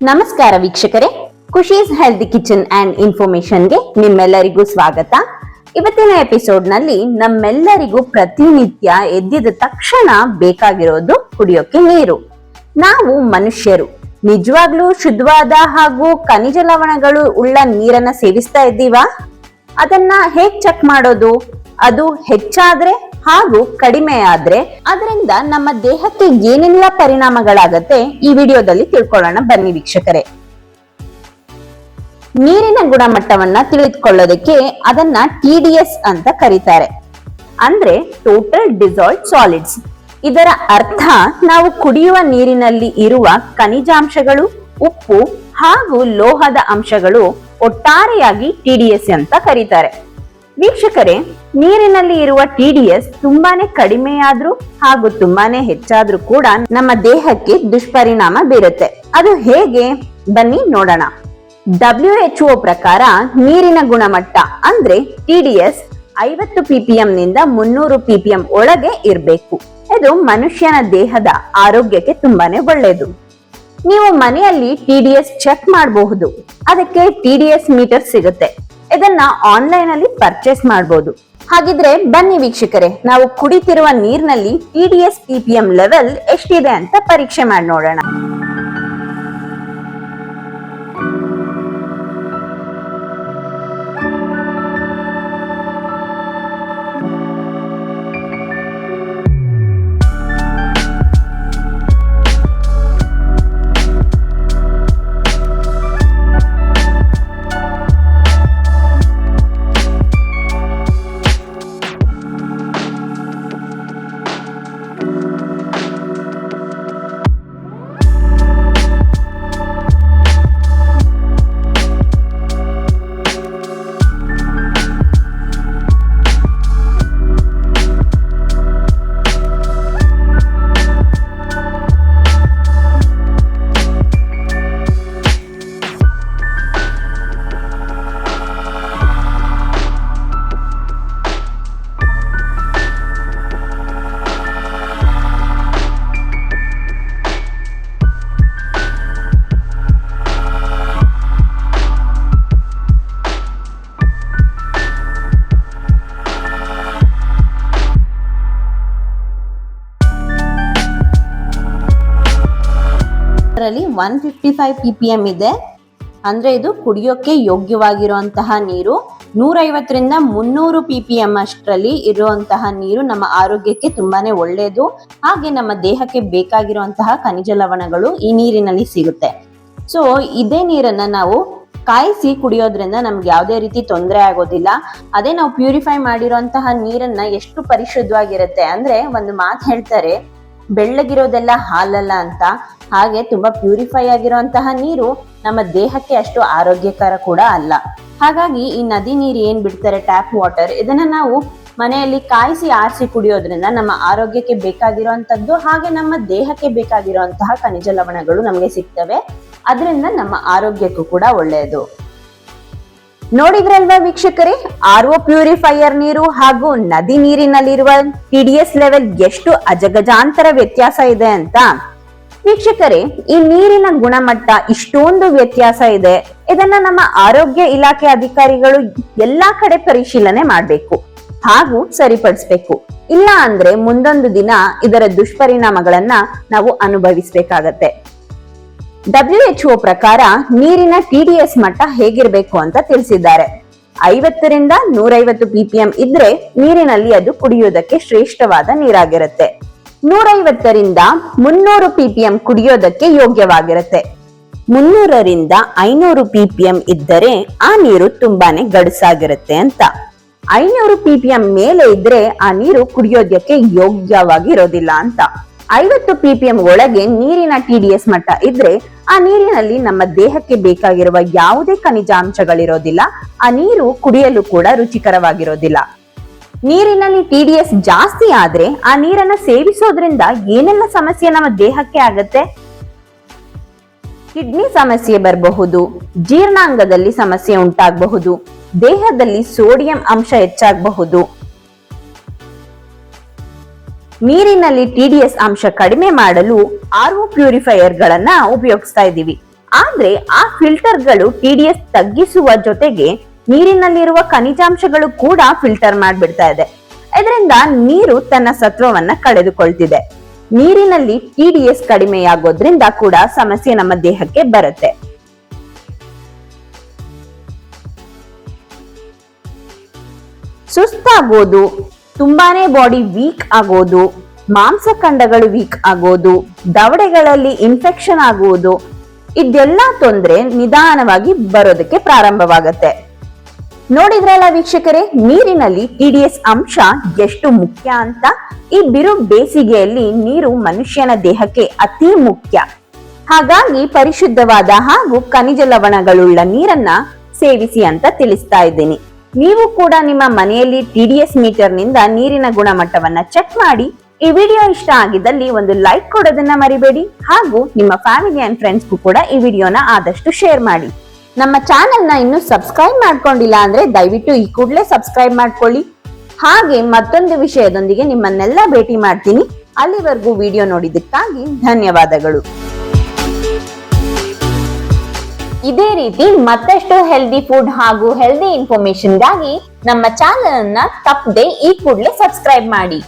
ನಮಸ್ಕಾರ ವೀಕ್ಷಕರೇ, Khushi's healthy kitchen and ಇನ್ಫಾರ್ಮೇಶನ್ಗೆ ನಿಮ್ಮೆಲ್ಲರಿಗೂ ಸ್ವಾಗತ. ಇವತ್ತಿನ ಎಪಿಸೋಡ್ ನಲ್ಲಿ ನಮ್ಮೆಲ್ಲರಿಗೂ ಪ್ರತಿನಿತ್ಯ ಎದ್ದಿದ ತಕ್ಷಣ ಬೇಕಾಗಿರೋದು ಕುಡಿಯೋಕೆ ನೀರು. ನಾವು ಮನುಷ್ಯರು ನಿಜವಾಗ್ಲೂ ಶುದ್ಧವಾದ ಹಾಗೂ ಖನಿಜ ಲವಣಗಳು ಉಳ್ಳ ನೀರನ್ನ ಸೇವಿಸ್ತಾ ಇದ್ದೀವಾ? ಅದನ್ನ ಹೇಗ್ ಚೆಕ್ ಮಾಡೋದು? ಅದು ಹೆಚ್ಚಾದ್ರೆ ಹಾಗೂ ಕಡಿಮೆ ಆದ್ರೆ ಅದರಿಂದ ನಮ್ಮ ದೇಹಕ್ಕೆ ಏನೆಲ್ಲ ಪರಿಣಾಮಗಳಾಗತ್ತೆ ಈ ವಿಡಿಯೋದಲ್ಲಿ ತಿಳ್ಕೊಳ್ಳೋಣ ಬನ್ನಿ ವೀಕ್ಷಕರೇ. ನೀರಿನ ಗುಣಮಟ್ಟವನ್ನ ತಿಳಿದುಕೊಳ್ಳೋದಕ್ಕೆ ಅದನ್ನ TDS ಅಂತ ಕರೀತಾರೆ, ಅಂದ್ರೆ ಟೋಟಲ್ ಡಿಸಾಲ್ವ್ಡ್ ಸಾಲಿಡ್ಸ್. ಇದರ ಅರ್ಥ ನಾವು ಕುಡಿಯುವ ನೀರಿನಲ್ಲಿ ಇರುವ ಖನಿಜಾಂಶಗಳು, ಉಪ್ಪು ಹಾಗೂ ಲೋಹದ ಅಂಶಗಳು ಒಟ್ಟಾರೆಯಾಗಿ TDS ಅಂತ ಕರೀತಾರೆ. ವೀಕ್ಷಕರೇ, ನೀರಿನಲ್ಲಿ ಇರುವ TDS ತುಂಬಾನೇ ಕಡಿಮೆಯಾದ್ರೂ ಹಾಗೂ ತುಂಬಾನೇ ಹೆಚ್ಚಾದ್ರೂ ಕೂಡ ನಮ್ಮ ದೇಹಕ್ಕೆ ದುಷ್ಪರಿಣಾಮ ಬೀರುತ್ತೆ. ಅದು ಹೇಗೆ ಬನ್ನಿ ನೋಡೋಣ. WHO ಪ್ರಕಾರ ನೀರಿನ ಗುಣಮಟ್ಟ ಅಂದ್ರೆ TDS 50 ppm ನಿಂದ 300 ppm ಒಳಗೆ ಇರಬೇಕು. ಇದು ಮನುಷ್ಯನ ದೇಹದ ಆರೋಗ್ಯಕ್ಕೆ ತುಂಬಾನೇ ಒಳ್ಳೆಯದು. ನೀವು ಮನೆಯಲ್ಲಿ TDS ಚೆಕ್ ಮಾಡಬಹುದು. ಅದಕ್ಕೆ TDS ಮೀಟರ್ ಸಿಗುತ್ತೆ. ಇದನ್ನ ಆನ್ಲೈನ್ ಅಲ್ಲಿ ಪರ್ಚೇಸ್ ಮಾಡಬಹುದು. ಹಾಗಿದ್ರೆ ಬನ್ನಿ ವೀಕ್ಷಕರೇ, ನಾವು ಕುಡಿತಿರುವ ನೀರಿನಲ್ಲಿ TDS ppm ಲೆವೆಲ್ ಎಷ್ಟಿದೆ ಅಂತ ಪರೀಕ್ಷೆ ಮಾಡಿ ನೋಡೋಣ. ಇದರಲ್ಲಿ 155 ppm ಇದೆ, ಅಂದ್ರೆ ಇದು ಕುಡಿಯೋಕೆ ಯೋಗ್ಯವಾಗಿರುವಂತಹ ನೀರು. 150 ರಿಂದ 300 ppm ಅಷ್ಟರಲ್ಲಿ ಇರುವಂತಹ ನೀರು ನಮ್ಮ ಆರೋಗ್ಯಕ್ಕೆ ತುಂಬಾನೇ ಒಳ್ಳೆಯದು. ಹಾಗೆ ನಮ್ಮ ದೇಹಕ್ಕೆ ಬೇಕಾಗಿರುವಂತಹ ಖನಿಜ ಲವಣಗಳು ಈ ನೀರಿನಲ್ಲಿ ಸಿಗುತ್ತೆ. ಸೊ ಇದೇ ನೀರನ್ನ ನಾವು ಕಾಯಿಸಿ ಕುಡಿಯೋದ್ರಿಂದ ನಮ್ಗೆ ಯಾವುದೇ ರೀತಿ ತೊಂದರೆ ಆಗೋದಿಲ್ಲ. ಅದೇ ನಾವು ಪ್ಯೂರಿಫೈ ಮಾಡಿರುವಂತಹ ನೀರನ್ನ ಎಷ್ಟು ಪರಿಶುದ್ಧವಾಗಿರುತ್ತೆ ಅಂದ್ರೆ, ಒಂದು ಮಾತು ಹೇಳ್ತಾರೆ, ಬೆಳ್ಳಗಿರೋದೆಲ್ಲ ಹಾಲಲ್ಲ ಅಂತ. ಹಾಗೆ ತುಂಬಾ ಪ್ಯೂರಿಫೈ ಆಗಿರುವಂತಹ ನೀರು ನಮ್ಮ ದೇಹಕ್ಕೆ ಅಷ್ಟು ಆರೋಗ್ಯಕರ ಕೂಡ ಅಲ್ಲ. ಹಾಗಾಗಿ ಈ ನದಿ ನೀರು ಏನ್ ಬಿಡ್ತಾರೆ, ಟ್ಯಾಪ್ ವಾಟರ್, ಇದನ್ನ ನಾವು ಮನೆಯಲ್ಲಿ ಕಾಯಿಸಿ ಆರಿಸಿ ಕುಡಿಯೋದ್ರಿಂದ ನಮ್ಮ ಆರೋಗ್ಯಕ್ಕೆ ಬೇಕಾಗಿರುವಂತದ್ದು ಹಾಗೆ ನಮ್ಮ ದೇಹಕ್ಕೆ ಬೇಕಾಗಿರುವಂತಹ ಖನಿಜ ಲವಣಗಳು ನಮಗೆ ಸಿಗ್ತವೆ. ಅದರಿಂದ ನಮ್ಮ ಆರೋಗ್ಯಕ್ಕೂ ಕೂಡ ಒಳ್ಳೆಯದು. ನೋಡಿದ್ರಲ್ವಾ ವೀಕ್ಷಕರೇ, RO ಪ್ಯೂರಿಫೈಯರ್ ನೀರು ಹಾಗೂ ನದಿ ನೀರಿನಲ್ಲಿರುವ TDS ಲೆವೆಲ್ ಎಷ್ಟು ಅಜಗಜಾಂತರ ವ್ಯತ್ಯಾಸ ಇದೆ ಅಂತ. ವೀಕ್ಷಕರೇ, ಈ ನೀರಿನ ಗುಣಮಟ್ಟ ಇಷ್ಟೊಂದು ವ್ಯತ್ಯಾಸ ಇದೆ. ಇದನ್ನ ನಮ್ಮ ಆರೋಗ್ಯ ಇಲಾಖೆ ಅಧಿಕಾರಿಗಳು ಎಲ್ಲಾ ಕಡೆ ಪರಿಶೀಲನೆ ಮಾಡಬೇಕು ಹಾಗೂ ಸರಿಪಡಿಸಬೇಕು. ಇಲ್ಲ ಅಂದ್ರೆ ಮುಂದೊಂದು ದಿನ ಇದರ ದುಷ್ಪರಿಣಾಮಗಳನ್ನ ನಾವು ಅನುಭವಿಸಬೇಕಾಗತ್ತೆ. WHO ಪ್ರಕಾರ ನೀರಿನ TDS ಮಟ್ಟ ಹೇಗಿರ್ಬೇಕು ಅಂತ ತಿಳಿಸಿದ್ದಾರೆ. 50 ರಿಂದ 150 ppm ಇದ್ರೆ ನೀರಿನಲ್ಲಿ ಅದು ಕುಡಿಯೋದಕ್ಕೆ ಶ್ರೇಷ್ಠವಾದ ನೀರಾಗಿರುತ್ತೆ. 150 ರಿಂದ 300 ppm ಕುಡಿಯೋದಕ್ಕೆ ಯೋಗ್ಯವಾಗಿರುತ್ತೆ. 300 ರಿಂದ 500 ppm ಇದ್ದರೆ ಆ ನೀರು ತುಂಬಾನೇ ಗಡಸಾಗಿರುತ್ತೆ ಅಂತ. 500 ppm ಮೇಲೆ ಇದ್ರೆ ಆ ನೀರು ಕುಡಿಯೋದಕ್ಕೆ ಯೋಗ್ಯವಾಗಿರೋದಿಲ್ಲ ಅಂತ. 50 ppm ಒಳಗೆ ನೀರಿನ TDS ಮಟ್ಟ ಇದ್ರೆ ಆ ನೀರಿನಲ್ಲಿ ನಮ್ಮ ದೇಹಕ್ಕೆ ಬೇಕಾಗಿರುವ ಯಾವುದೇ ಖನಿಜಾಂಶಗಳಿರೋದಿಲ್ಲ. ಆ ನೀರು ಕುಡಿಯಲು ಕೂಡ ರುಚಿಕರವಾಗಿರೋದಿಲ್ಲ. ನೀರಿನಲ್ಲಿ TDS ಜಾಸ್ತಿ ಆದ್ರೆ ಆ ನೀರನ್ನ ಸೇವಿಸೋದ್ರಿಂದ ಏನೆಲ್ಲ ಸಮಸ್ಯೆ ನಮ್ಮ ದೇಹಕ್ಕೆ ಆಗತ್ತೆ? ಕಿಡ್ನಿ ಸಮಸ್ಯೆ ಬರಬಹುದು, ಜೀರ್ಣಾಂಗದಲ್ಲಿ ಸಮಸ್ಯೆ ಉಂಟಾಗಬಹುದು, ದೇಹದಲ್ಲಿ ಸೋಡಿಯಂ ಅಂಶ ಹೆಚ್ಚಾಗಬಹುದು. ನೀರಿನಲ್ಲಿ TDS ಅಂಶ ಕಡಿಮೆ ಮಾಡಲು RO ಪ್ಯೂರಿಫೈಯರ್ ಗಳನ್ನ ಉಪಯೋಗಿಸ್ತಾ ಇದ್ದೀವಿ. ಆದ್ರೆ ಆ ಫಿಲ್ಟರ್ಗಳು TDS ತಗ್ಗಿಸುವ ಜೊತೆಗೆ ನೀರಿನಲ್ಲಿರುವ ಖನಿಜಾಂಶಗಳು ಕೂಡ ಫಿಲ್ಟರ್ ಮಾಡ್ಬಿಡ್ತಾ ಇದೆ. ಇದರಿಂದ ನೀರು ತನ್ನ ಸತ್ವವನ್ನ ಕಳೆದುಕೊಳ್ತಿದೆ. ನೀರಿನಲ್ಲಿ TDS ಕಡಿಮೆಯಾಗೋದ್ರಿಂದ ಕೂಡ ಸಮಸ್ಯೆ ನಮ್ಮ ದೇಹಕ್ಕೆ ಬರುತ್ತೆ. ಸುಸ್ತಾಗೋದು, ತುಂಬಾನೇ ಬಾಡಿ ವೀಕ್ ಆಗೋದು, ಮಾಂಸಖಂಡಗಳು ವೀಕ್ ಆಗೋದು, ದವಡೆಗಳಲ್ಲಿ ಇನ್ಫೆಕ್ಷನ್ ಆಗುವುದು, ಇದೆಲ್ಲ ತೊಂದ್ರೆ ನಿಧಾನವಾಗಿ ಬರೋದಕ್ಕೆ ಪ್ರಾರಂಭವಾಗತ್ತೆ. ನೋಡಿದ್ರಲ್ಲ ವೀಕ್ಷಕರೇ, ನೀರಿನಲ್ಲಿ TDS ಅಂಶ ಎಷ್ಟು ಮುಖ್ಯ ಅಂತ. ಈ ಬಿರು ಬೇಸಿಗೆಯಲ್ಲಿ ನೀರು ಮನುಷ್ಯನ ದೇಹಕ್ಕೆ ಅತಿ ಮುಖ್ಯ. ಹಾಗಾಗಿ ಪರಿಶುದ್ಧವಾದ ಹಾಗೂ ಖನಿಜ ಲವಣಗಳುಳ್ಳ ನೀರನ್ನ ಸೇವಿಸಿ ಅಂತ ತಿಳಿಸ್ತಾ ಇದ್ದೀನಿ. ನೀವು ಕೂಡ ನಿಮ್ಮ ಮನೆಯಲ್ಲಿ TDS ಮೀಟರ್ ನಿಂದ ನೀರಿನ ಗುಣಮಟ್ಟವನ್ನ ಚೆಕ್ ಮಾಡಿ. ಈ ವಿಡಿಯೋ ಇಷ್ಟ ಆಗಿದ್ದಲ್ಲಿ ಒಂದು ಲೈಕ್ ಕೊಡೋದನ್ನ ಮರಿಬೇಡಿ. ಹಾಗೂ ನಿಮ್ಮ ಫ್ಯಾಮಿಲಿ ಅಂಡ್ ಫ್ರೆಂಡ್ಸ್ಗೂ ಕೂಡ ಈ ವಿಡಿಯೋನ ಆದಷ್ಟು ಶೇರ್ ಮಾಡಿ. ನಮ್ಮ ಚಾನೆಲ್ ನ ಇನ್ನು ಸಬ್ಸ್ಕ್ರೈಬ್ ಮಾಡ್ಕೊಂಡಿಲ್ಲ ಅಂದ್ರೆ ದಯವಿಟ್ಟು ಈ ಕೂಡಲೇ ಸಬ್ಸ್ಕ್ರೈಬ್ ಮಾಡ್ಕೊಳ್ಳಿ. ಹಾಗೆ ಮತ್ತೊಂದು ವಿಷಯದೊಂದಿಗೆ ನಿಮ್ಮನ್ನೆಲ್ಲ ಭೇಟಿ ಮಾಡ್ತೀನಿ. ಅಲ್ಲಿವರೆಗೂ ವಿಡಿಯೋ ನೋಡಿದ್ದಕ್ಕಾಗಿ ಧನ್ಯವಾದಗಳು. ಇದೇ ರೀತಿ ಮತ್ತಷ್ಟು ಹೆಲ್ದಿ ಫುಡ್ ಹಾಗೂ ಹೆಲ್ದಿ ಇನ್ಫಾರ್ಮೇಶನ್ ಗಾಗಿ ನಮ್ಮ ಚಾನೆಲ್ ಅನ್ನ ತಪ್ಪದೆ ಈ ಕೂಡಲೇ ಸಬ್ಸ್ಕ್ರೈಬ್ ಮಾಡಿ.